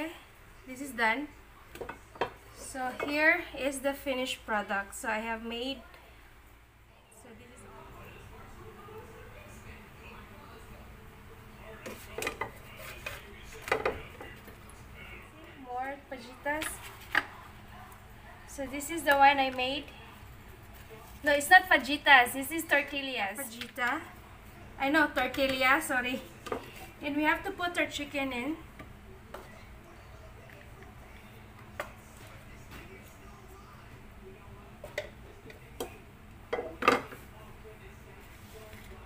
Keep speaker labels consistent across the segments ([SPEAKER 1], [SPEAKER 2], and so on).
[SPEAKER 1] Okay, this is done. So here is the finished product. So I have made, so this is more fajitas. So this is the one I made. No, it's not fajitas. This is tortillas. Fajita. I know, tortilla, sorry. And we have to put our chicken in.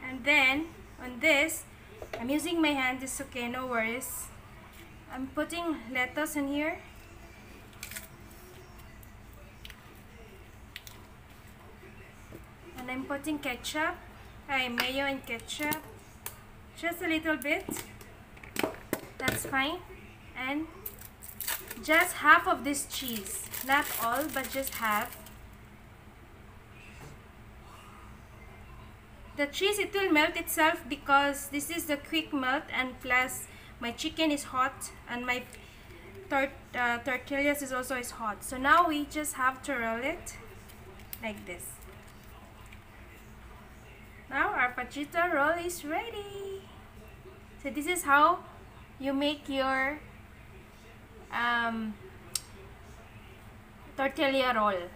[SPEAKER 1] And then, on this, I'm using my hand. It's okay, no worries. I'm putting lettuce in here. And I'm putting ketchup. Mayo and ketchup. Just a little bit. That's fine. And just half of this cheese. Not all, but just half. The cheese, it will melt itself because this is the quick melt, and plus my chicken is hot and my tortillas is also hot. So now we just have to roll it like this. Now our fajita roll is ready. So this is how you make your tortilla roll.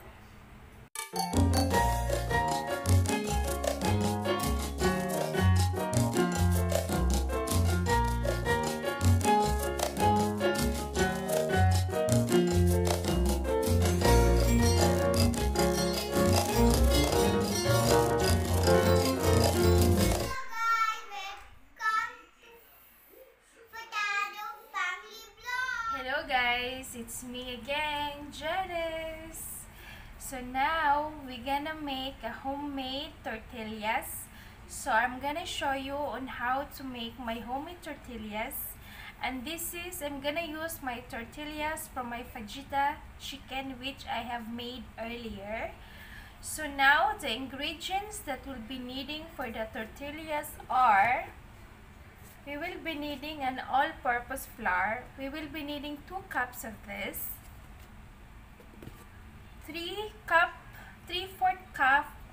[SPEAKER 1] Hello guys, it's me again, Janice. So now we're gonna make a homemade tortillas. So I'm gonna show you on how to make my homemade tortillas. And this is, I'm gonna use my tortillas from my fajita chicken which I have made earlier. So now the ingredients that we'll be needing for the tortillas are: we will be needing an all-purpose flour. We will be needing 2 cups of this, 3/4 cup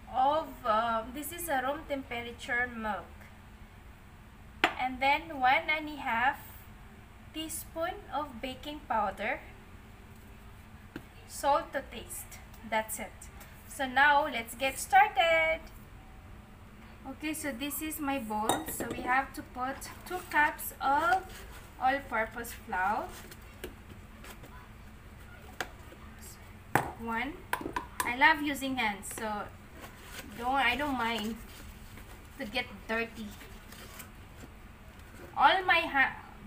[SPEAKER 1] of this is a room temperature milk, and then 1.5 teaspoon of baking powder, salt to taste. That's it. So now let's get started. Okay, so this is my bowl. So we have to put 2 cups of all-purpose flour. 1. I love using hands, so I don't mind to get dirty.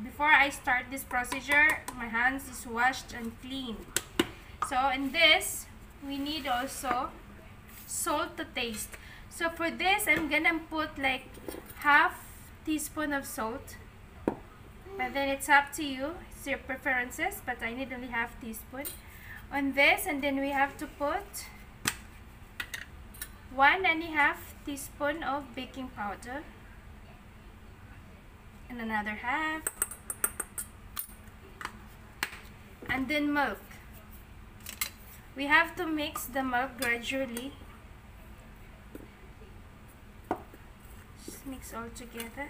[SPEAKER 1] Before I start this procedure, my hands is washed and clean. So in this, we need also salt to taste. So for this, I'm gonna put like half teaspoon of salt, but then it's up to you, it's your preferences, but I need only half teaspoon on this. And then we have to put 1.5 teaspoon of baking powder, and another half, and then milk. We have to mix the milk gradually. Just mix all together.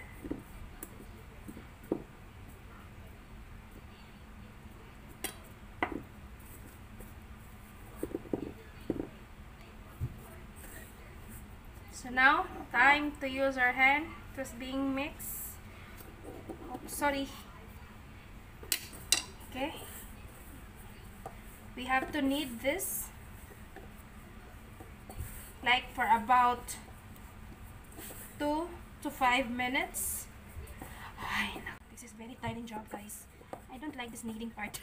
[SPEAKER 1] So now, time to use our hand. It was being mixed. Oh, sorry. Okay. We have to knead this like for about 2 to 5 minutes. This is very tiring job, guys. I don't like this kneading part.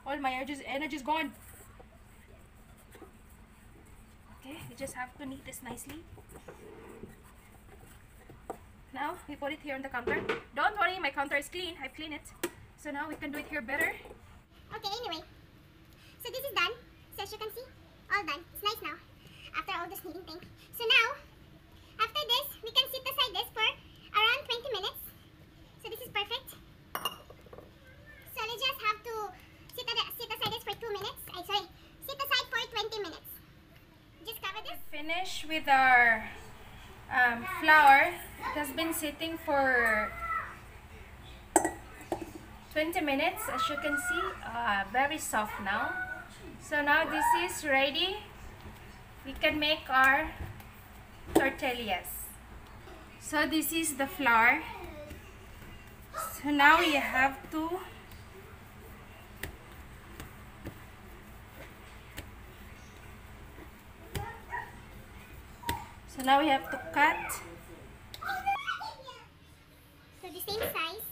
[SPEAKER 1] All my energy is gone. Okay, we just have to knead this nicely. Now we put it here on the counter. Don't worry, my counter is clean. I've cleaned it. So now we can do it here better.
[SPEAKER 2] Okay, anyway. So this is done. So as you can see, all done. It's nice now. After all this kneading thing. So now, after this, we can sit aside this for around 20 minutes. So this is perfect. So let's just
[SPEAKER 1] finished with our flour. It has been sitting for 20 minutes, as you can see, very soft now. So now this is ready. We can make our tortillas. So this is the flour. So now we have to cut.
[SPEAKER 2] So the same size.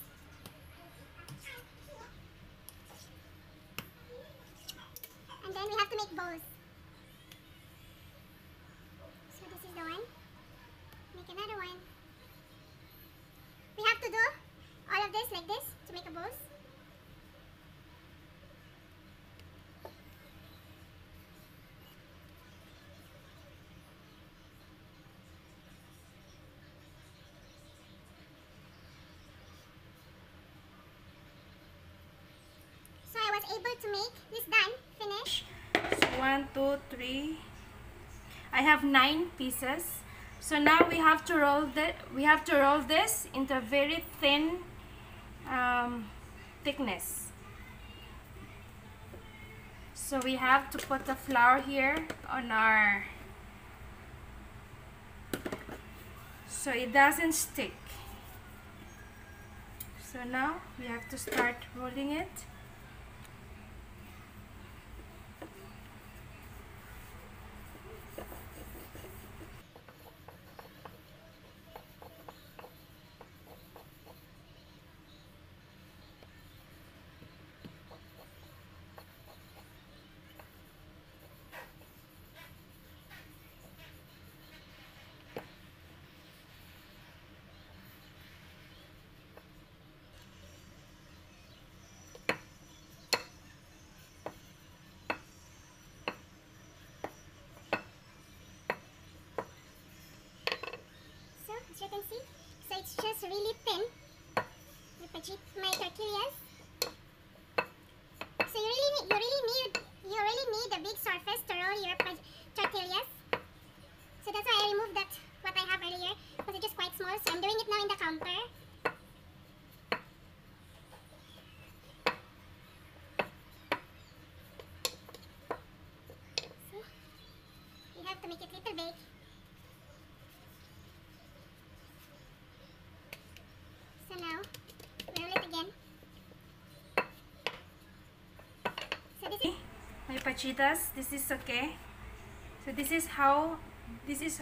[SPEAKER 2] And then we have to make bowls. So this is the one. Make another one. We have to do all of this like this to make a bowls. So I was able to make this done, finish.
[SPEAKER 1] So 1, 2, 3. I have 9 pieces. So now we have to roll this into a very thin thickness. So we have to put the flour here on our, so it doesn't stick. So now we have to start rolling it.
[SPEAKER 2] As you can see, so it's just really thin. My tortillas. So you really need a big surface to roll your tortillas. So that's why I removed that what I have earlier because it's just quite small. So I'm doing it now in the counter. So you have to make it little big. So now, we roll it again. So this is
[SPEAKER 1] My pachitas, this is okay. So this is how, this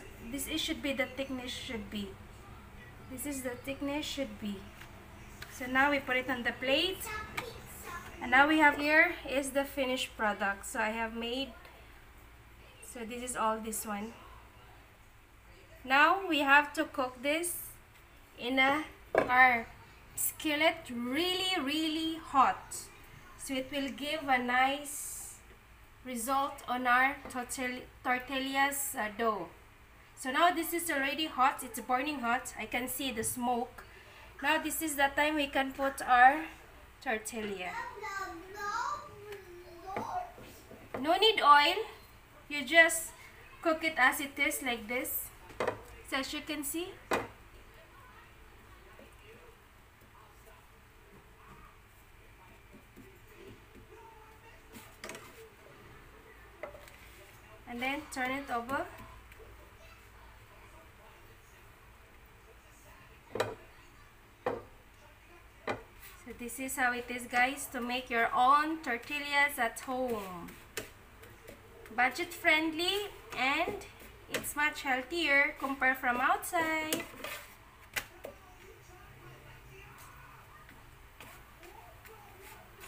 [SPEAKER 1] should be the thickness should be. This is the thickness should be. So now we put it on the plate. And now we have, here is the finished product. So I have made, so this is all this one. Now we have to cook this in our skillet really hot, so it will give a nice result on our tortillas dough. So now this is already hot, it's burning hot. I can see the smoke. Now this is the time we can put our tortilla. No need oil, you just cook it as it is like this. So as you can see, and then turn it over. So this is how it is, guys, to make your own tortillas at home. Budget friendly and it's much healthier compared from outside.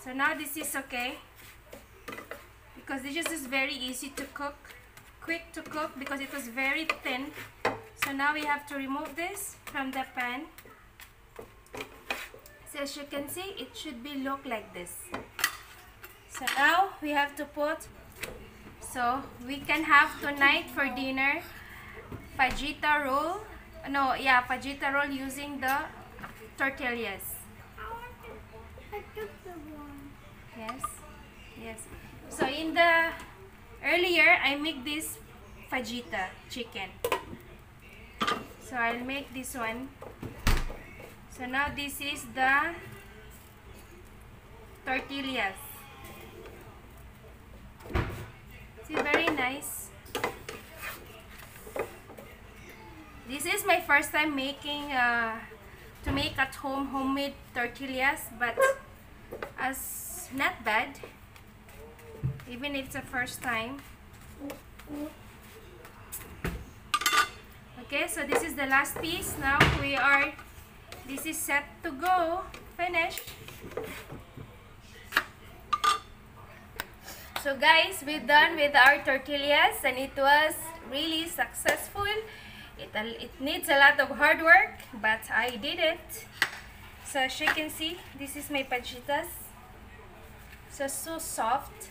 [SPEAKER 1] So now this is okay because this is very easy to cook, quick to cook because it was very thin. So now we have to remove this from the pan. So as you can see, it should be look like this. So now we have to put, so we can have tonight for dinner fajita roll. No, yeah, fajita roll using the tortillas.
[SPEAKER 2] I took the one.
[SPEAKER 1] Yes, yes. So in the earlier I make this fajita chicken. So I'll make this one. So now this is the tortillas. See, very nice. This is my first time making to make at home homemade tortillas, but as not bad, even if it's a first time. Okay, so this is the last piece. Now this is set to go, finished. So guys, we're done with our tortillas and it was really successful. It needs a lot of hard work, but I did it. So as you can see, this is my fajitas. So soft.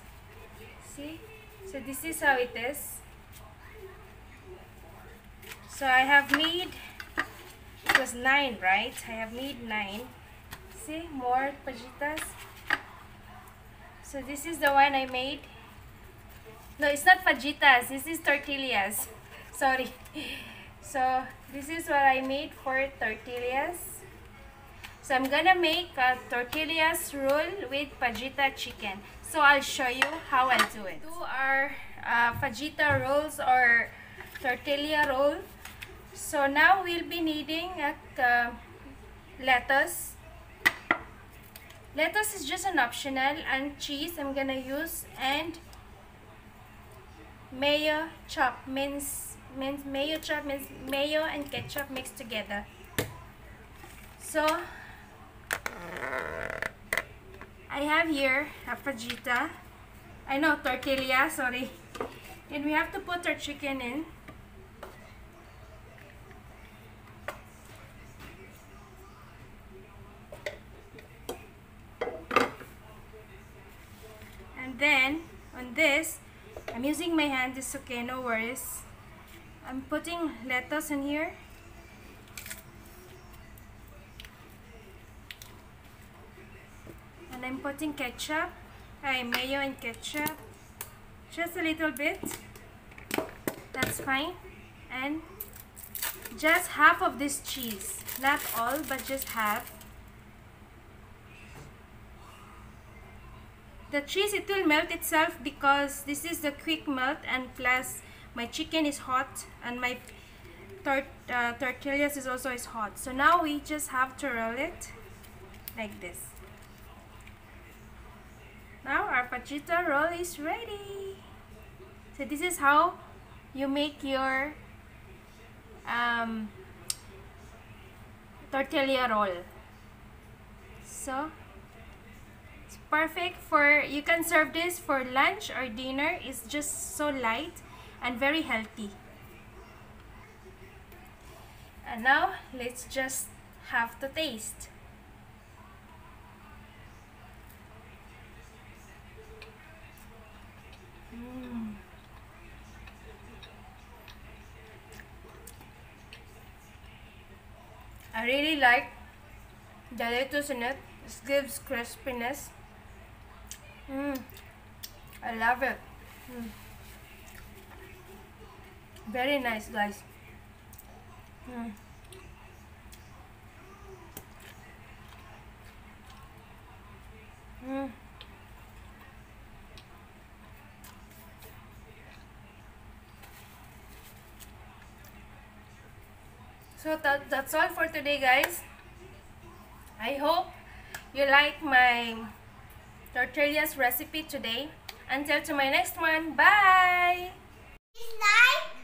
[SPEAKER 1] See? So this is how it is. So I have made, it was 9, right? I have made 9. See, more fajitas. So this is the one I made. No, it's not fajitas. This is tortillas. Sorry. So this is what I made for tortillas. So I'm gonna make a tortillas roll with fajita chicken. So I'll show you how I'll do it. Do our fajita rolls or tortilla roll. So now we'll be needing lettuce. Lettuce is just an optional, and cheese I'm gonna use, and mayo chop means mayo and ketchup mixed together. So I have here a fajita. I know, tortilla, sorry. And we have to put our chicken in. And then on this, I'm using my hand. It's okay, no worries. I'm putting lettuce in here. And I'm putting ketchup, mayo and ketchup. Just a little bit. That's fine. And just half of this cheese. Not all, but just half. The cheese, it will melt itself because this is the quick melt, and plus my chicken is hot and my tortillas is also hot. So now we just have to roll it like this. Now our fajita roll is ready. So this is how you make your tortilla roll. So it's perfect for, you can serve this for lunch or dinner. It's just so light and very healthy. And now let's just have to taste. I really like the lettuce in it. It gives crispiness. I love it. Very nice, guys. So that's all for today, guys. I hope you like my tortillas recipe today. Until to my next one, bye!
[SPEAKER 2] Like